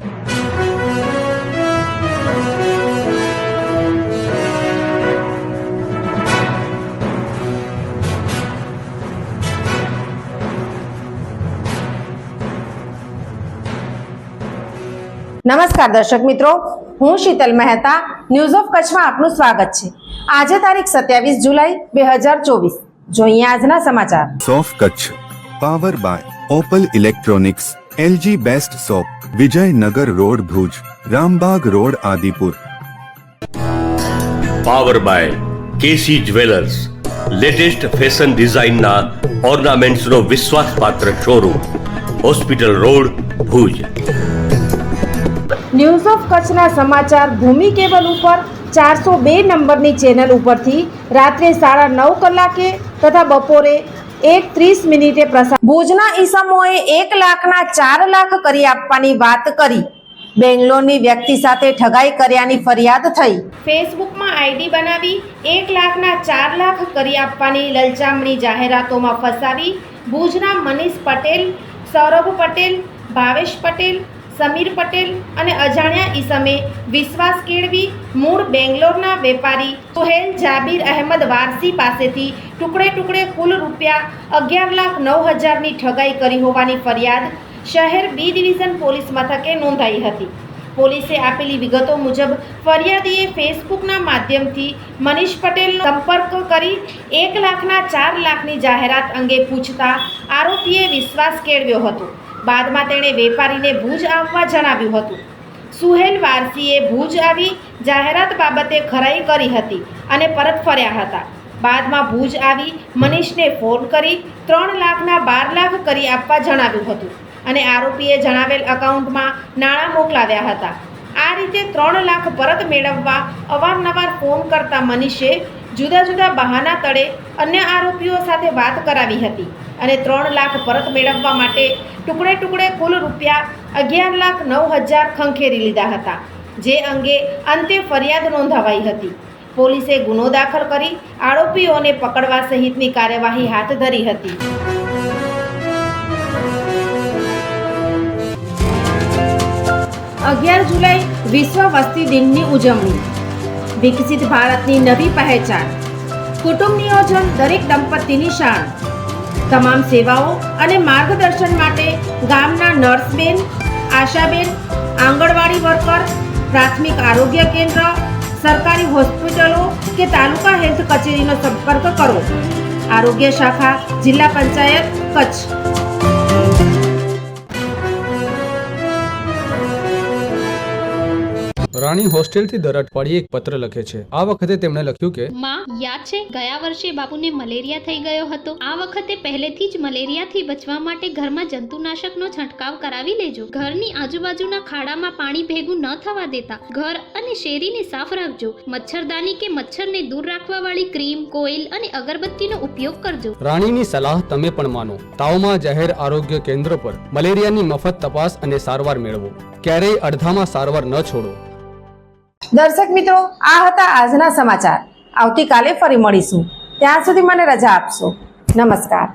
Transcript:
નમસ્કાર દર્શક મિત્રો, હું શીતલ મહેતા ન્યૂઝ ઓફ કચ્છમાં આપનું સ્વાગત છે। આજે તારીખ 27 જુલાઈ 2024। જોઈએ આજના સમાચાર। સોફ Kutch power by Opal electronics, LG best shop, Vijaynagar road Bhuj, Rambagh road Adipur. Power by KC jewellers, latest fashion ડિઝાઇનના ઓર્નામેન્ટ્સનો વિશ્વાસપાત્ર showroom, hospital road Bhuj. News of કચ્છના સમાચાર ભૂમિ કેબલ ઉપર 402 નંબરની ચેનલ ઉપરથી રાત્રે 9:30 કલાકે તથા બપોરે 1:30 પ્રસાર। ભુજના ઈસમોએ 1 લાખના 4 લાખ કરી આપવાની વાત કરી। બેંગ્લોરની વ્યક્તિ સાથે ઠગાઈ કર્યાની ફરિયાદ થઈ। ફેસબુકમાં આઈડી બનાવી 1 લાખના 4 લાખ કરી આપવાની લલચામણી જાહેરાતોમાં ફસાવી ભુજના મનીષ પટેલ, સૌરભ પટેલ, ભાવેશ પટેલ, સમીર પટેલ અને અજાણ્યા ઈસમે વિશ્વાસ કેળવી મૂળ બેંગ્લોરના વેપારી સુહેલ જાબીર અહેમદ વારસી પાસેથી ટુકડે ટુકડે કુલ ₹11,09,000ની ઠગાઈ કરી હોવાની ફરિયાદ શહેર બી ડિવિઝન પોલીસ મથકે નોંધાઈ હતી। પોલીસે આપેલી વિગતો મુજબ ફરિયાદીએ ફેસબુકના માધ્યમથી મનીષ પટેલનો સંપર્ક કરી 1 લાખના 4 લાખની જાહેરાત અંગે પૂછતા આરોપીએ વિશ્વાસ કેળવ્યો હતો। બાદમાં તેણે વેપારીને ભુજ આવવા જણાવ્યું હતું। સુહેલ વારસીએ ભુજ આવી જાહેરાત બાબતે ખરાઈ કરી હતી અને પરત ફર્યા હતા। બાદમાં ભુજ આવી મનીષને ફોન કરી 3 લાખના 12 લાખ કરી આપવા જણાવ્યું હતું અને આરોપીએ જણાવેલ એકાઉન્ટમાં નાણાં મોકલાવ્યા હતા। આ રીતે 3 લાખ પરત મેળવવા અવારનવાર ફોન કરતા મનીષે જુદા જુદા બહાના તળે અન્ય આરોપીઓ સાથે વાત કરાવી હતી અને 3 લાખ પરત મેળવવા માટે ટુકડે ટુકડે કુલ ₹11,09,000 ખંખેરી લીધા હતા, જે અંગે અંતે ફરિયાદ નોંધાવાઈ હતી। પોલીસે ગુનો દાખલ કરી આરોપીઓને પકડવા સહિતની કાર્યવાહી હાથ ધરી હતી। 11 જુલાઈ વિશ્વ વસ્તી દિનની ઉજવણી। વિકસિત ભારતની નવી પહેચાન, કુટુંબ નિયોજન દરેક દંપતીની શાન। તમામ સેવાઓ અને માર્ગદર્શન માટે ગામના નર્સબેન, આશાબેન, આંગણવાડી વર્કર, પ્રાથમિક આરોગ્ય કેન્દ્ર, સરકારી હોસ્પિટલો કે તાલુકા હેલ્થ કચેરીનો સંપર્ક કરો। આરોગ્ય શાખા, જિલ્લા પંચાયત, કચ્છ। રાણી હોસ્ટેલથી દર અઠવાડિયે એક પત્ર લખે છે। આ વખતે તેમણે લખ્યું કે માં, યાદ છે ગયા વર્ષે બાપુને મલેરિયા થઈ ગયો હતો। આ વખતે પહેલેથી જ મલેરિયાથી બચવા માટે ઘરમાં જંતુનાશકનો છંટકાવ કરાવી લેજો। ઘરની આજુબાજુના ખાડામાં પાણી ભેગું ન થવા દેતા ઘર અને શેરીને સાફ રાખજો। મચ્છરદાની કે મચ્છરને દૂર રાખવા વાળી ક્રીમ, કોઇલ અને અગરબત્તીનો ઉપયોગ કરજો। રાણીની સલાહ તમે પણ માનો। તાવમાં જાહેર આરોગ્ય કેન્દ્ર પર મલેરિયાની મફત તપાસ અને સારવાર મેળવો। ક્યારેય અડધામાં સારવાર ન છોડો। દર્શક મિત્રો, આ હતા આજના સમાચાર। આવતીકાલે ફરી મળીશું, ત્યાં સુધી મને રજા આપશો। નમસ્કાર।